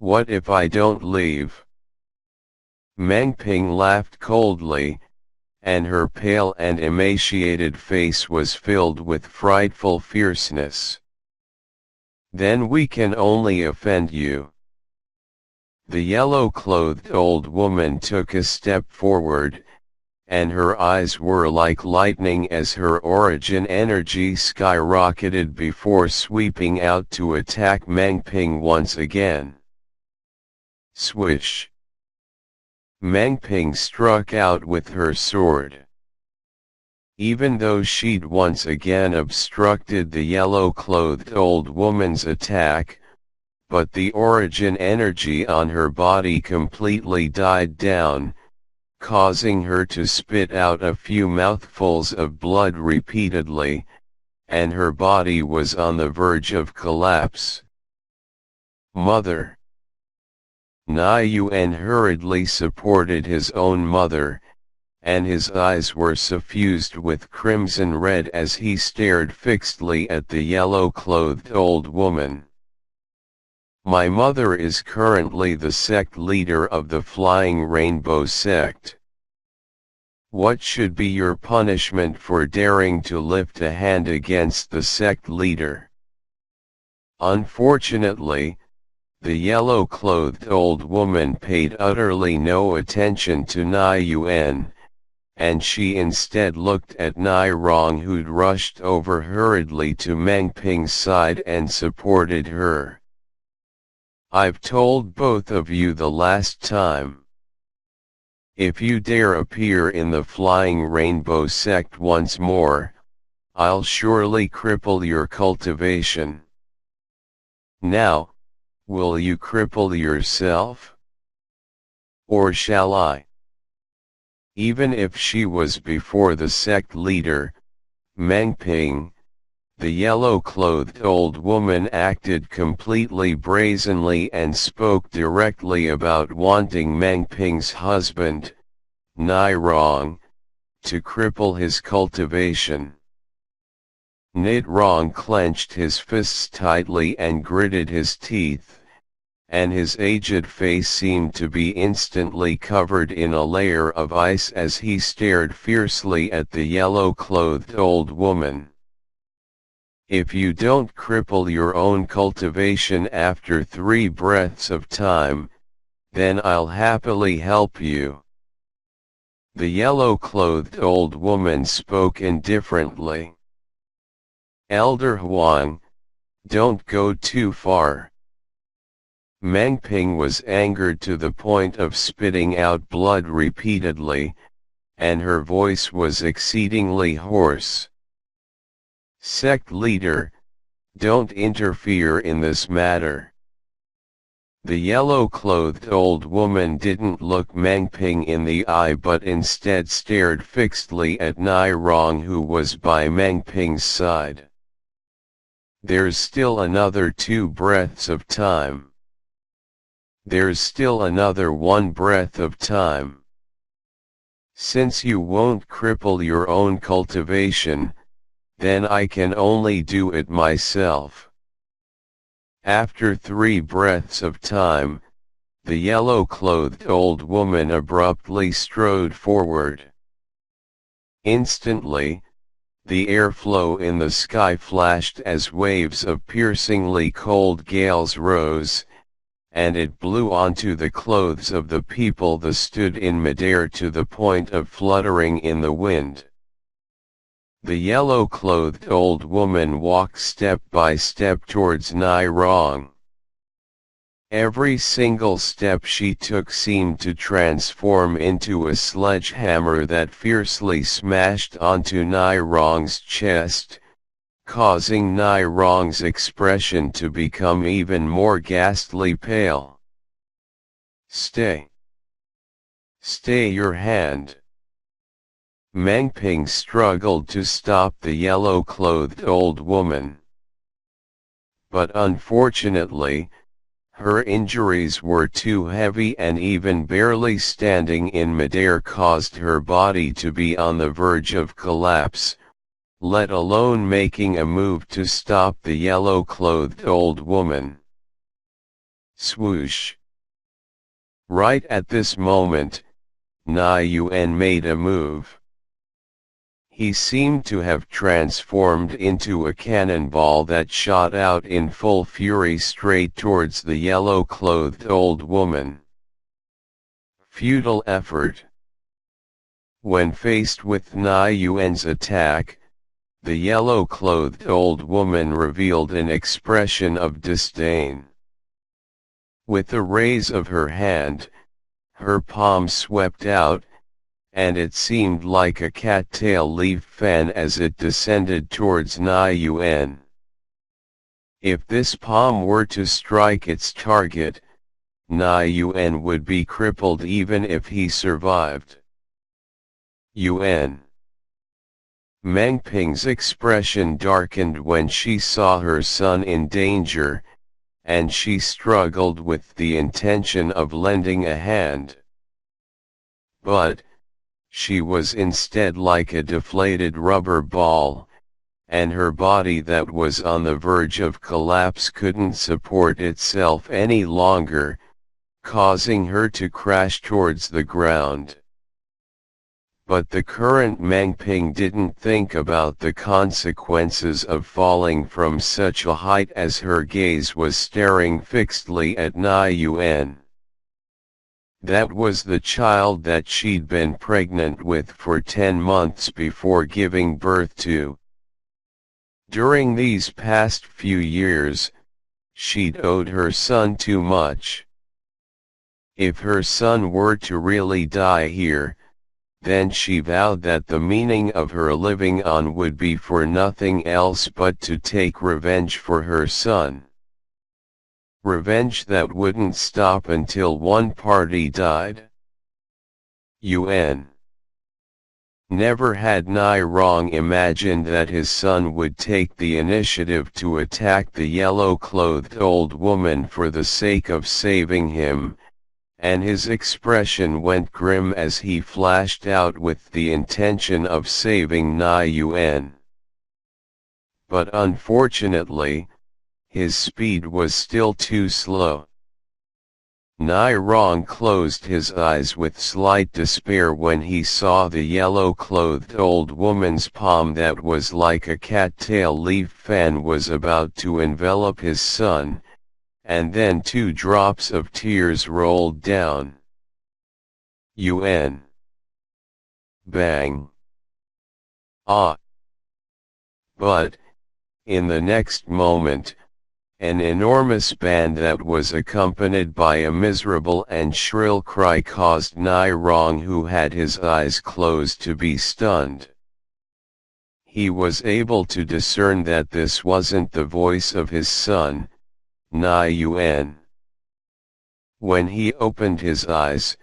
What if I don't leave? Meng Ping laughed coldly, and her pale and emaciated face was filled with frightful fierceness. Then we can only offend you. The yellow-clothed old woman took a step forward, and her eyes were like lightning as her origin energy skyrocketed before sweeping out to attack Meng Ping once again. Swish! Meng Ping struck out with her sword. Even though she'd once again obstructed the yellow-clothed old woman's attack, but the origin energy on her body completely died down, causing her to spit out a few mouthfuls of blood repeatedly, and her body was on the verge of collapse. Mother! Nai Yuan hurriedly supported his own mother, and his eyes were suffused with crimson red as he stared fixedly at the yellow-clothed old woman. My mother is currently the sect leader of the Flying Rainbow sect. What should be your punishment for daring to lift a hand against the sect leader? Unfortunately, the yellow-clothed old woman paid utterly no attention to Nai Yuan, and she instead looked at Nai Rong, who'd rushed over hurriedly to Meng Ping's side and supported her. I've told both of you the last time. If you dare appear in the Flying Rainbow sect once more, I'll surely cripple your cultivation. Now, will you cripple yourself? Or shall I? Even if she was before the sect leader, Meng Ping, the yellow-clothed old woman acted completely brazenly and spoke directly about wanting Meng Ping's husband, Nai Rong, to cripple his cultivation. Nit Rong clenched his fists tightly and gritted his teeth, and his aged face seemed to be instantly covered in a layer of ice as he stared fiercely at the yellow-clothed old woman. If you don't cripple your own cultivation after 3 breaths of time, then I'll happily help you. The yellow-clothed old woman spoke indifferently. Elder Huang, don't go too far. Meng Ping was angered to the point of spitting out blood repeatedly, and her voice was exceedingly hoarse. Sect leader, don't interfere in this matter. The yellow-clothed old woman didn't look Meng Ping in the eye but instead stared fixedly at Nai Rong, who was by Meng Ping's side. There's still another 2 breaths of time. There's still another 1 breath of time. Since you won't cripple your own cultivation, then I can only do it myself. After 3 breaths of time, the yellow-clothed old woman abruptly strode forward. Instantly, the airflow in the sky flashed as waves of piercingly cold gales rose, and it blew onto the clothes of the people that stood in midair to the point of fluttering in the wind. The yellow-clothed old woman walked step by step towards Nai Rong. Every single step she took seemed to transform into a sledgehammer that fiercely smashed onto Nai Rong's chest, causing Nai Rong's expression to become even more ghastly pale. Stay! Stay your hand! Meng Ping struggled to stop the yellow-clothed old woman. But unfortunately, her injuries were too heavy, and even barely standing in midair caused her body to be on the verge of collapse, let alone making a move to stop the yellow-clothed old woman. Swoosh. Right at this moment, Na Yuan made a move. He seemed to have transformed into a cannonball that shot out in full fury straight towards the yellow-clothed old woman. Futile effort. When faced with Na Yuan's attack, the yellow-clothed old woman revealed an expression of disdain. With a raise of her hand, her palm swept out, and it seemed like a cattail leaf fan as it descended towards Na Yuan. If this palm were to strike its target, Na Yuan would be crippled even if he survived. Yuan. Meng Ping's expression darkened when she saw her son in danger, and she struggled with the intention of lending a hand. But, she was instead like a deflated rubber ball, and her body that was on the verge of collapse couldn't support itself any longer, causing her to crash towards the ground. But the current Meng Ping didn't think about the consequences of falling from such a height as her gaze was staring fixedly at Na Yuan. That was the child that she'd been pregnant with for 10 months before giving birth to. During these past few years, she'd owed her son too much. If her son were to really die here, then she vowed that the meaning of her living on would be for nothing else but to take revenge for her son. Revenge that wouldn't stop until one party died. Yuan. Never had Nai Rong imagined that his son would take the initiative to attack the yellow-clothed old woman for the sake of saving him, and his expression went grim as he flashed out with the intention of saving Nai Yuan. But unfortunately, his speed was still too slow. Nai Rong closed his eyes with slight despair when he saw the yellow-clothed old woman's palm that was like a cattail leaf fan was about to envelop his son, and then 2 drops of tears rolled down. Yuan. Bang. Ah. But, in the next moment, an enormous bang that was accompanied by a miserable and shrill cry caused Nai Rong, who had his eyes closed, to be stunned. He was able to discern that this wasn't the voice of his son, Nai Yuan. When he opened his eyes,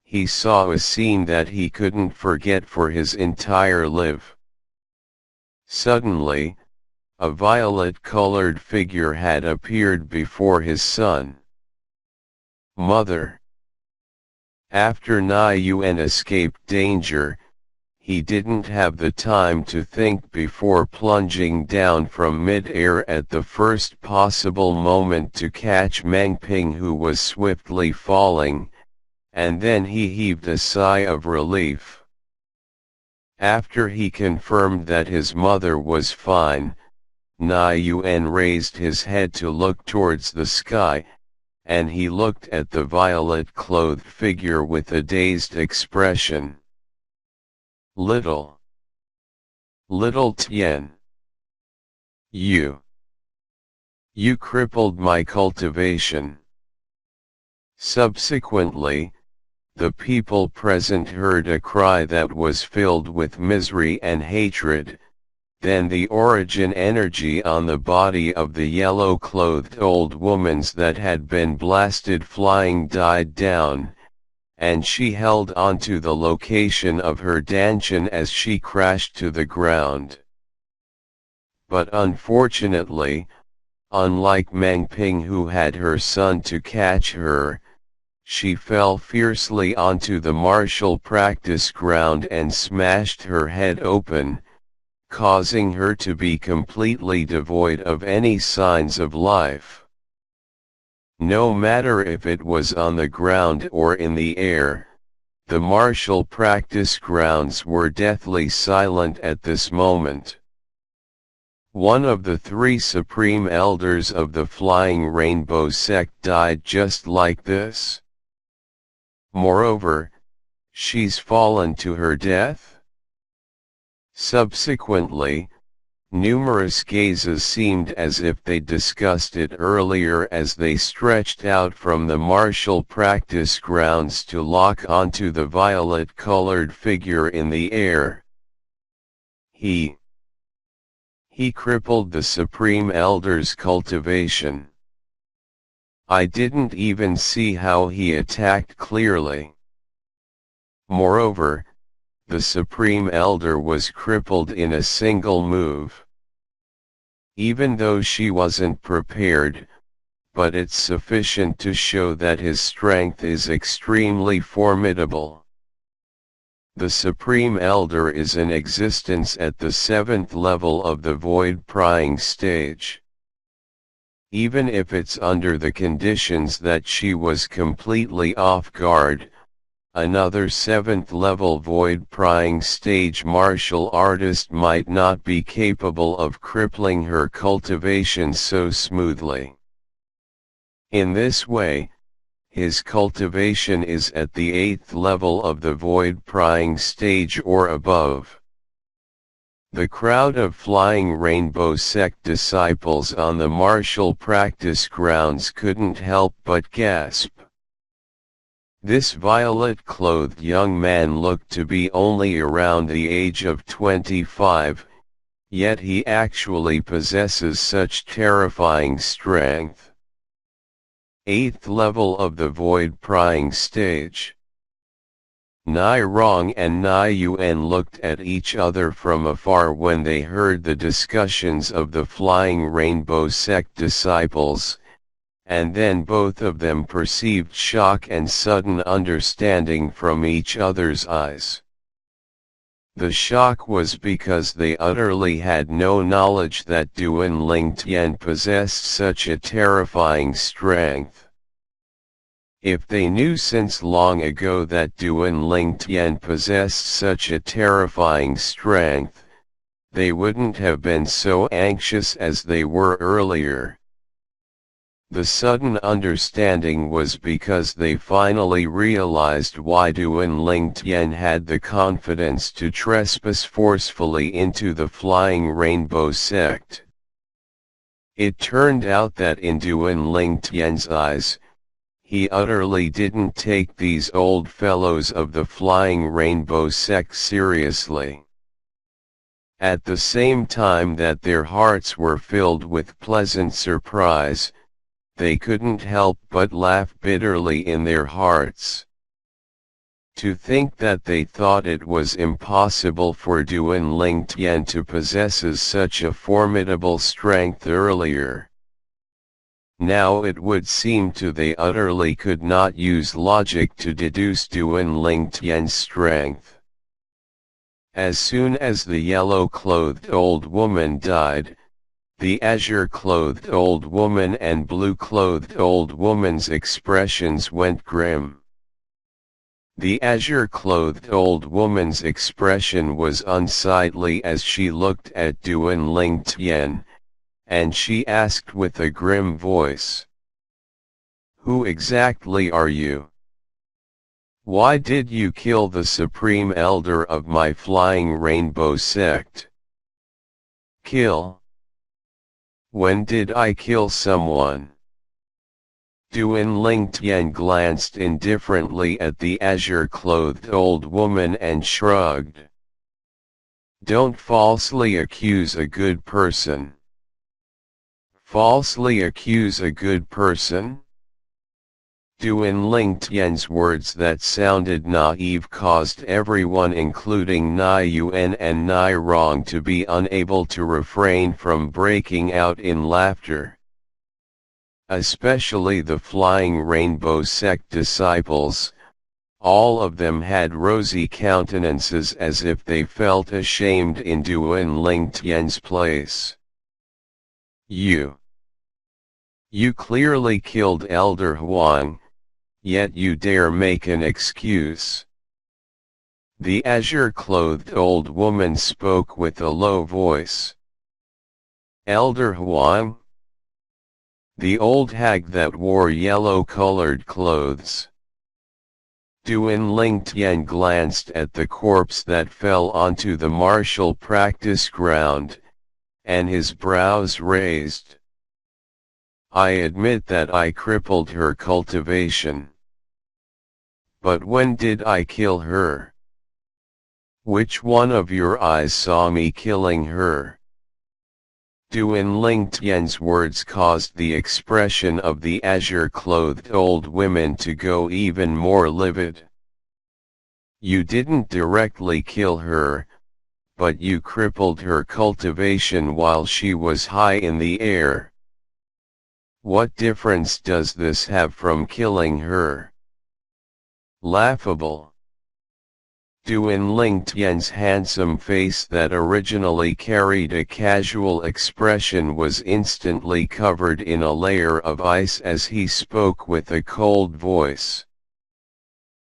he saw a scene that he couldn't forget for his entire life. Suddenly, a violet-colored figure had appeared before his son. Mother. After Nai Yuan escaped danger, he didn't have the time to think before plunging down from mid-air at the first possible moment to catch Meng Ping, who was swiftly falling, and then he heaved a sigh of relief. After he confirmed that his mother was fine, Nai Yuan raised his head to look towards the sky, and he looked at the violet-clothed figure with a dazed expression. Little Tian. You crippled my cultivation. Subsequently, the people present heard a cry that was filled with misery and hatred. Then the origin energy on the body of the yellow-clothed old woman's that had been blasted flying died down, and she held onto the location of her dantian as she crashed to the ground. But unfortunately, unlike Meng Ping, who had her son to catch her, she fell fiercely onto the martial practice ground and smashed her head open, causing her to be completely devoid of any signs of life. No matter if it was on the ground or in the air, the martial practice grounds were deathly silent at this moment. One of the three supreme elders of the Flying Rainbow sect died just like this. Moreover, she's fallen to her death? Subsequently, numerous gazes seemed as if they discussed it earlier as they stretched out from the martial practice grounds to lock onto the violet-colored figure in the air. He crippled the Supreme Elder's cultivation. I didn't even see how he attacked clearly. Moreover, the Supreme Elder was crippled in a single move. Even though she wasn't prepared, but it's sufficient to show that his strength is extremely formidable. The Supreme Elder is in existence at the 7th level of the Void Prying stage. Even if it's under the conditions that she was completely off guard, another 7th level Void Prying stage martial artist might not be capable of crippling her cultivation so smoothly. In this way, his cultivation is at the 8th level of the Void Prying stage or above. The crowd of Flying Rainbow sect disciples on the martial practice grounds couldn't help but gasp. This violet-clothed young man looked to be only around the age of 25, yet he actually possesses such terrifying strength. 8th level of the Void Prying stage. Nai Rong and Nai Yuan looked at each other from afar when they heard the discussions of the Flying Rainbow sect disciples, and then both of them perceived shock and sudden understanding from each other's eyes. The shock was because they utterly had no knowledge that Duan Ling Tian possessed such a terrifying strength. If they knew since long ago that Duan Ling Tian possessed such a terrifying strength, they wouldn't have been so anxious as they were earlier. The sudden understanding was because they finally realized why Duan Ling Tian had the confidence to trespass forcefully into the Flying Rainbow sect. It turned out that in Duan Ling Tian's eyes, he utterly didn't take these old fellows of the Flying Rainbow sect seriously. At the same time that their hearts were filled with pleasant surprise, they couldn't help but laugh bitterly in their hearts. To think that they thought it was impossible for Duan Ling Tian to possess such a formidable strength earlier. Now it would seem to they utterly could not use logic to deduce Duan Ling Tian's strength. As soon as the yellow-clothed old woman died, the azure-clothed old woman and blue-clothed old woman's expressions went grim. The azure-clothed old woman's expression was unsightly as she looked at Duan Ling Tian, and she asked with a grim voice, "Who exactly are you? Why did you kill the Supreme Elder of my Flying Rainbow sect?" Kill? When did I kill someone? Duan Ling Tian glanced indifferently at the azure-clothed old woman and shrugged. Don't falsely accuse a good person. Falsely accuse a good person? Duan Ling Tian's words that sounded naive caused everyone including Nai Yuan and Nai Rong to be unable to refrain from breaking out in laughter. Especially the Flying Rainbow sect disciples, all of them had rosy countenances as if they felt ashamed in Duan Ling Tian's place. You clearly killed Elder Huang, yet you dare make an excuse. The azure-clothed old woman spoke with a low voice. Elder Huang? The old hag that wore yellow-colored clothes. Duan Lingtian glanced at the corpse that fell onto the martial practice ground, and his brows raised. I admit that I crippled her cultivation. But when did I kill her? Which one of your eyes saw me killing her? Duan Lingtian's words caused the expression of the azure-clothed old women to go even more livid. You didn't directly kill her, but you crippled her cultivation while she was high in the air. What difference does this have from killing her? Laughable. Duan Lingtian's handsome face that originally carried a casual expression was instantly covered in a layer of ice as he spoke with a cold voice.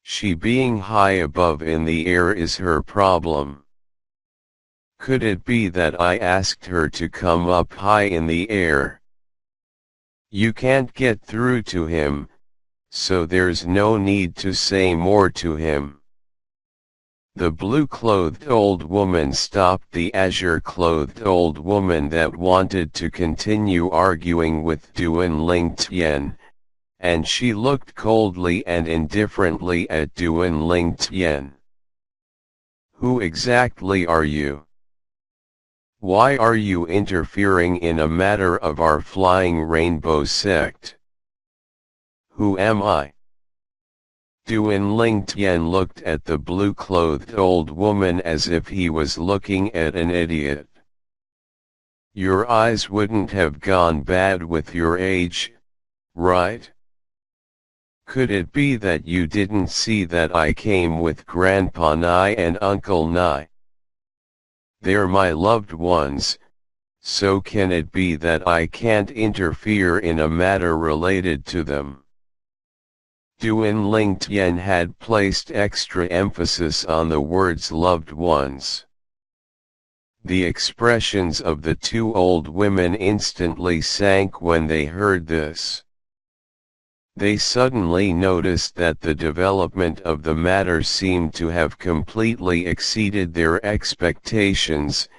She being high above in the air is her problem. Could it be that I asked her to come up high in the air? You can't get through to him, so there's no need to say more to him. The blue-clothed old woman stopped the azure-clothed old woman that wanted to continue arguing with Duan Lingtian, and she looked coldly and indifferently at Duan Lingtian. Who exactly are you? Why are you interfering in a matter of our flying rainbow sect? Who am I? Duan Lingtian looked at the blue-clothed old woman as if he was looking at an idiot. Your eyes wouldn't have gone bad with your age, right? Could it be that you didn't see that I came with Grandpa Nai and Uncle Nai? They're my loved ones, so can it be that I can't interfere in a matter related to them? Duan Lingtian had placed extra emphasis on the words loved ones. The expressions of the two old women instantly sank when they heard this. They suddenly noticed that the development of the matter seemed to have completely exceeded their expectations,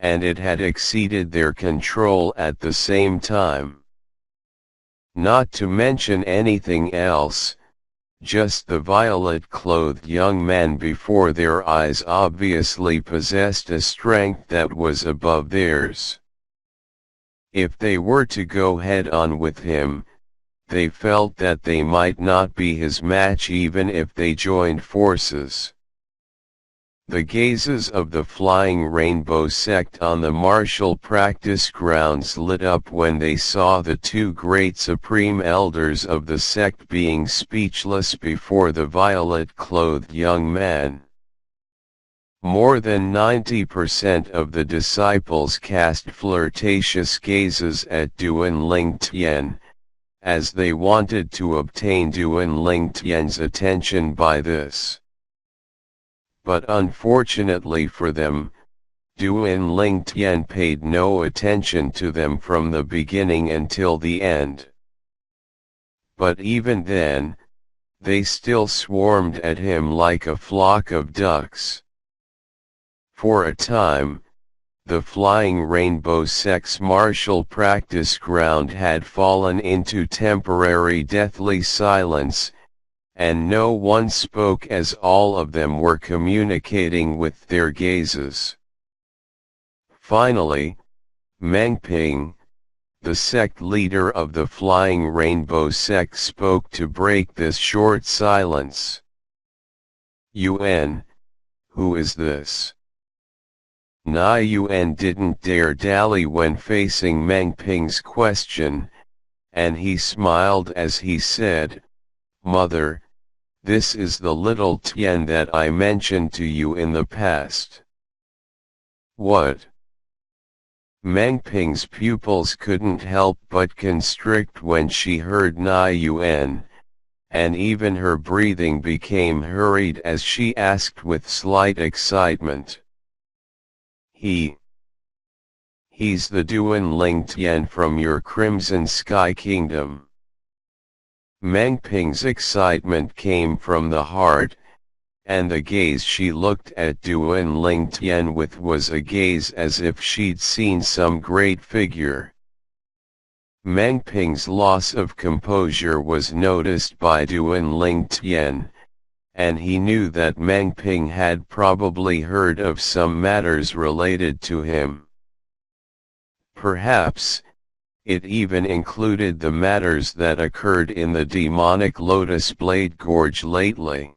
and it had exceeded their control at the same time. Not to mention anything else, just the violet-clothed young man before their eyes obviously possessed a strength that was above theirs. If they were to go head-on with him, they felt that they might not be his match even if they joined forces. The gazes of the Flying Rainbow sect on the martial practice grounds lit up when they saw the two great supreme elders of the sect being speechless before the violet-clothed young man. More than 90% of the disciples cast flirtatious gazes at Duan Lingtian, as they wanted to obtain Duan Lingtian's attention by this. But unfortunately for them, Duan Lingtian paid no attention to them from the beginning until the end. But even then, they still swarmed at him like a flock of ducks. For a time, the Flying Rainbow sect's martial practice ground had fallen into temporary deathly silence, and no one spoke as all of them were communicating with their gazes. Finally, Meng Ping, the sect leader of the Flying Rainbow sect, spoke to break this short silence. Yuan, who is this? Na Yuan didn't dare dally when facing Meng Ping's question, and he smiled as he said, Mother, this is the little Tian that I mentioned to you in the past. What? Meng Ping's pupils couldn't help but constrict when she heard Nai Yuan, and even her breathing became hurried as she asked with slight excitement. He's the Duan Ling Tian from your Crimson Sky Kingdom. Meng Ping's excitement came from the heart, and the gaze she looked at Duan Ling Tian with was a gaze as if she'd seen some great figure. Meng Ping's loss of composure was noticed by Duan Ling Tian, and he knew that Meng Ping had probably heard of some matters related to him. Perhaps, it even included the matters that occurred in the demonic Lotus Blade Gorge lately.